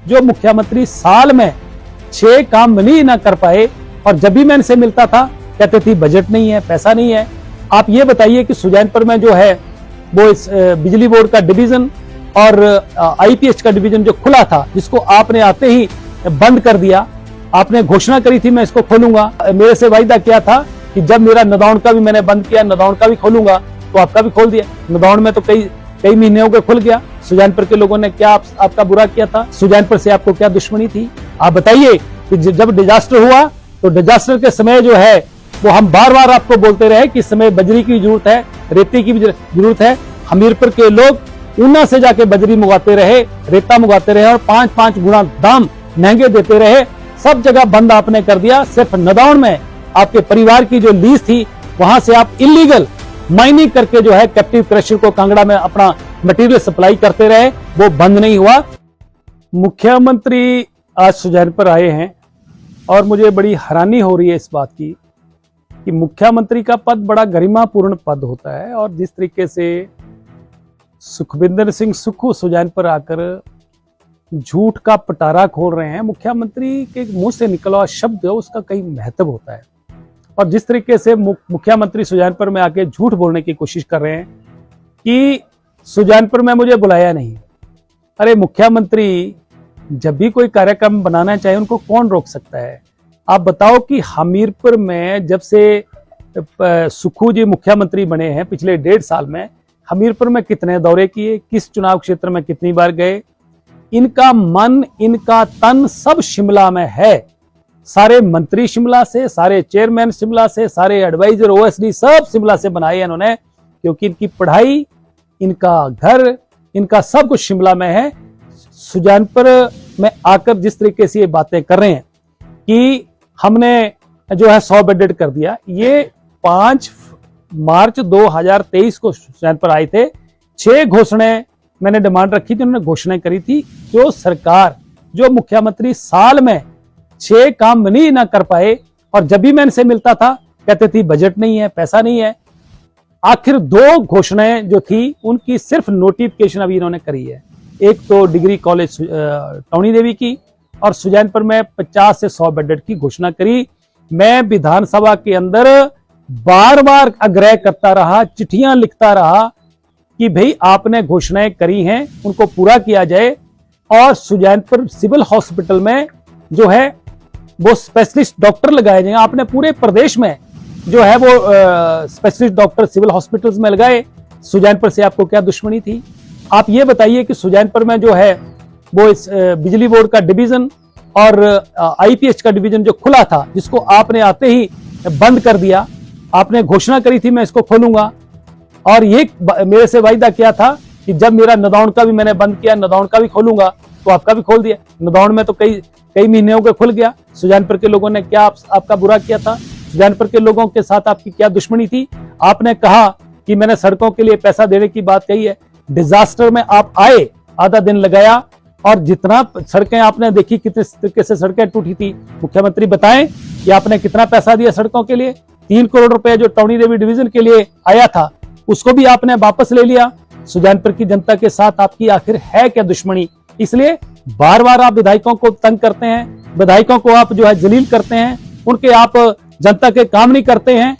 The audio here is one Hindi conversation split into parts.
जो मुख्यमंत्री साल में 6 काम नहीं ना कर पाए, और जब भी मैं इनसे मिलता था कहते थे बजट नहीं है, पैसा नहीं है। आप ये बताइए कि सुजानपुर में जो है वो इस बिजली बोर्ड का डिवीजन और आईपीएच का डिवीजन जो खुला था, जिसको आपने आते ही बंद कर दिया। आपने घोषणा करी थी मैं इसको खोलूंगा, मेरे से वायदा किया था कि जब मेरा नदौन का भी मैंने बंद किया, नदौन का भी खोलूंगा, तो आपका भी खोल दिया। नदौन में तो कई महीने हो गए खुल गया। सुजानपुर के लोगों ने क्या आपका बुरा किया था? सुजानपुर से आपको क्या दुश्मनी थी? आप बताइए कि जब डिजास्टर हुआ तो डिजास्टर के समय जो है वो हम बार बार आपको बोलते रहे कि इस समय बजरी की जरूरत है, रेती की भी जरूरत है। हमीरपुर के लोग ऊना से जाके बजरी मंगाते रहे, रेता मंगाते रहे और 5-5 गुना दाम महंगे देते रहे। सब जगह बंद आपने कर दिया। सिर्फ नदौन में आपके परिवार की जो लीज थी वहां से आप इलीगल माइनिंग करके जो है कैप्टिव क्रशर को कांगड़ा में अपना मटेरियल सप्लाई करते रहे, वो बंद नहीं हुआ। मुख्यमंत्री आज सुजानपुर आए हैं और मुझे बड़ी हैरानी हो रही है इस बात की कि मुख्यमंत्री का पद बड़ा गरिमापूर्ण पद होता है, और जिस तरीके से सुखविंदर सिंह सुक्खू सुजानपुर आकर झूठ का पटारा खोल रहे हैं। मुख्यमंत्री के मुंह से निकला हुआ शब्द है उसका कई महत्व होता है, और जिस तरीके से मुख्यमंत्री सुजानपुर में आके झूठ बोलने की कोशिश कर रहे हैं कि सुजानपुर में मुझे बुलाया नहीं। अरे मुख्यमंत्री जब भी कोई कार्यक्रम बनाना चाहे उनको कौन रोक सकता है? आप बताओ कि हमीरपुर में जब से सुक्खू जी मुख्यमंत्री बने हैं पिछले 1.5 साल में, हमीरपुर में कितने दौरे किए, किस चुनाव क्षेत्र में कितनी बार गए? इनका मन, इनका तन सब शिमला में है। सारे मंत्री शिमला से, सारे चेयरमैन शिमला से, सारे एडवाइजर ओएसडी सब शिमला से बनाए इन्होंने, क्योंकि इनकी पढ़ाई, इनका घर, इनका सब कुछ शिमला में है। सुजानपुर में आकर जिस तरीके से ये बातें कर रहे हैं कि हमने जो है 100 बेडेड कर दिया, ये 5 मार्च 2023 को सुजानपुर आए थे। 6 घोषणाएं मैंने डिमांड रखी थी, उन्होंने घोषणाएं करी थी। जो सरकार, जो मुख्यमंत्री साल में 6 काम नहीं ना कर पाए, और जब भी मैं इनसे मिलता था कहते थे बजट नहीं है, पैसा नहीं है। आखिर 2 घोषणाएं जो थी उनकी सिर्फ नोटिफिकेशन अभी इन्होंने करी है। एक तो डिग्री कॉलेज टौणी देवी की, और सुजानपुर में 50 से 100 बेडेड की घोषणा करी। मैं विधानसभा के अंदर बार बार आग्रह करता रहा, चिट्ठियां लिखता रहा कि भाई आपने घोषणाएं करी हैं उनको पूरा किया जाए, और सुजानपुर सिविल हॉस्पिटल में जो है वो स्पेशलिस्ट डॉक्टर लगाए जाए। आपने पूरे प्रदेश में जो है वो स्पेशलिस्ट डॉक्टर सिविल हॉस्पिटल्स में लगाए। सुजानपुर से आपको क्या दुश्मनी थी? आप ये बताइए कि सुजानपुर में जो है वो इस बिजली बोर्ड का डिवीजन और आईपीएच का डिवीजन जो खुला था, जिसको आपने आते ही बंद कर दिया। आपने घोषणा करी थी मैं इसको खोलूंगा, और ये मेरे से वायदा किया था कि जब मेरा नदौन का भी मैंने बंद किया, नदौन का भी खोलूंगा, तो आपका भी खोल दिया। नदौन में तो कई महीने हो गए खुल गया। सुजानपुर के लोगों ने क्या आपका बुरा किया था? सुजानपुर के लोगों के साथ आपकी क्या दुश्मनी थी? आपने कहा कि मैंने सड़कों के लिए पैसा देने की बात कही है। डिजास्टर में आप आए, आधा दिन लगाया, और जितना सड़कें आपने देखी, कितने तरीके से सड़कें टूटी थी। मुख्यमंत्री बताएं कि आपने कितना पैसा दिया सड़कों के लिए? 3 करोड़ रुपए जो टौणी देवी डिवीजन के लिए आया था उसको भी आपने वापस ले लिया। सुजानपुर की जनता के साथ आपकी आखिर है क्या दुश्मनी? इसलिए बार बार आप विधायकों को तंग करते हैं, विधायकों को आप जो है जलील करते हैं, उनके आप जनता के काम नहीं करते हैं।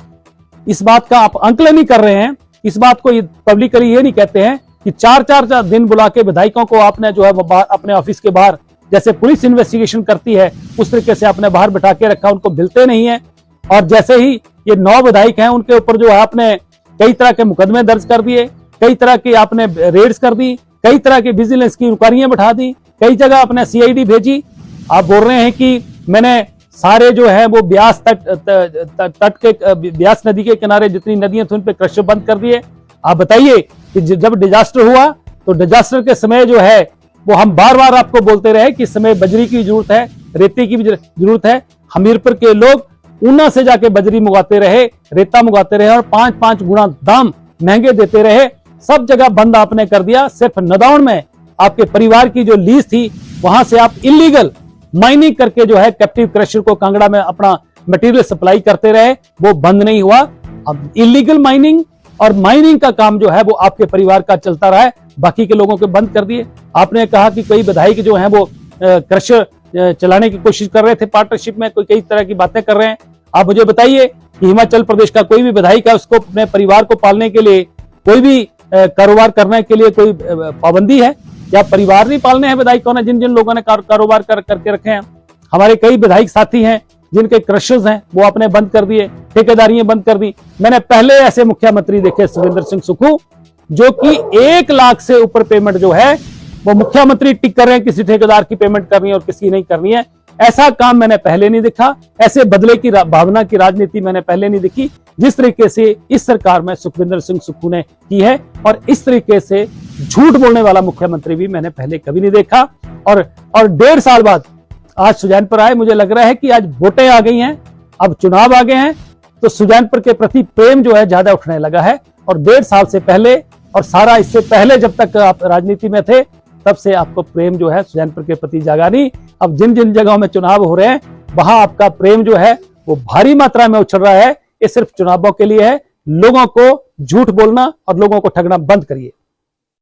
इस बात का आप आंकलन नहीं कर रहे हैं। इस बात को पब्लिकली ये नहीं कहते हैं कि 4-4 दिन बुला के विधायकों को आपने जो है अपने ऑफिस के बाहर, जैसे पुलिस इन्वेस्टिगेशन करती है उस तरीके से आपने बाहर बिठा के रखा, उनको मिलते नहीं है। और जैसे ही ये 9 विधायक हैं उनके ऊपर जो है आपने कई तरह के मुकदमे दर्ज कर दिए, कई तरह की आपने रेड्स कर दी, कई तरह की विजिलेंस की इंक्वायरियां बिठा दी, कई जगह आपने सीआईडी भेजी। आप बोल रहे हैं कि मैंने सारे जो है वो ब्यास तट के ब्यास नदी के किनारे जितनी नदियां थी उन पे क्रशर बंद कर दिए। आप बताइए कि जब डिजास्टर हुआ तो डिजास्टर के समय जो है वो हम बार बार आपको बोलते रहे कि इस समय बजरी की जरूरत है, रेती की भी जरूरत है। हमीरपुर के लोग ऊना से जाके बजरी मंगाते रहे, रेता मंगाते रहे, और 5-5 गुना दाम महंगे देते रहे। सब जगह बंद आपने कर दिया। सिर्फ नदौन में आपके परिवार की जो लीज थी वहां से आप इलीगल माइनिंग करके जो है कैप्टिव क्रशर को कांगड़ा में अपना मटेरियल सप्लाई करते रहे, वो बंद नहीं हुआ। अब इलीगल माइनिंग और माइनिंग का काम जो है वो आपके परिवार का चलता रहा है, बाकी के लोगों के बंद कर दिए। आपने कहा कि कई विधायक जो हैं वो क्रश चलाने की कोशिश कर रहे थे पार्टनरशिप में, कोई कई तरह की बातें कर रहे हैं। आप मुझे बताइए कि हिमाचल प्रदेश का कोई भी विधायक है, उसको अपने परिवार को पालने के लिए, कोई भी कारोबार करने के लिए कोई पाबंदी है? या परिवार नहीं पालने हैं विधायकों ने? जिन जिन लोगों ने कारोबार करके रखे हैं, हमारे कई विधायक साथी हैं जिनके क्रशेस हैं, वो आपने बंद कर दिए, ठेकेदारियां बंद कर दी। मैंने पहले ऐसे मुख्यमंत्री देखे सुखविंदर सिंह सुक्खू, जो कि 1 लाख से ऊपर पेमेंट जो है वो मुख्यमंत्री टिक कर रहे हैं, किसी ठेकेदार की पेमेंट करनी है और किसी नहीं करनी है। ऐसा काम मैंने पहले नहीं देखा, ऐसे बदले की भावना की राजनीति मैंने पहले नहीं देखी जिस तरीके से इस सरकार में सुखविंदर सिंह सुक्खू ने की है। और इस तरीके से झूठ बोलने वाला मुख्यमंत्री भी मैंने पहले कभी नहीं देखा। और 1.5 साल बाद आज सुजानपुर आए, मुझे लग रहा है कि आज वोटें आ गई हैं, अब चुनाव आ गए हैं, तो सुजानपुर के प्रति प्रेम जो है ज्यादा उठने लगा है। और 1.5 साल से पहले और सारा इससे पहले जब तक आप राजनीति में थे, तब से आपको प्रेम जो है सुजानपुर के प्रति जागा नहीं। अब जिन जिन जगहों में चुनाव हो रहे हैं, वहां आपका प्रेम जो है वो भारी मात्रा में उछल रहा है। ये सिर्फ चुनावों के लिए है। लोगों को झूठ बोलना और लोगों को ठगना बंद करिए।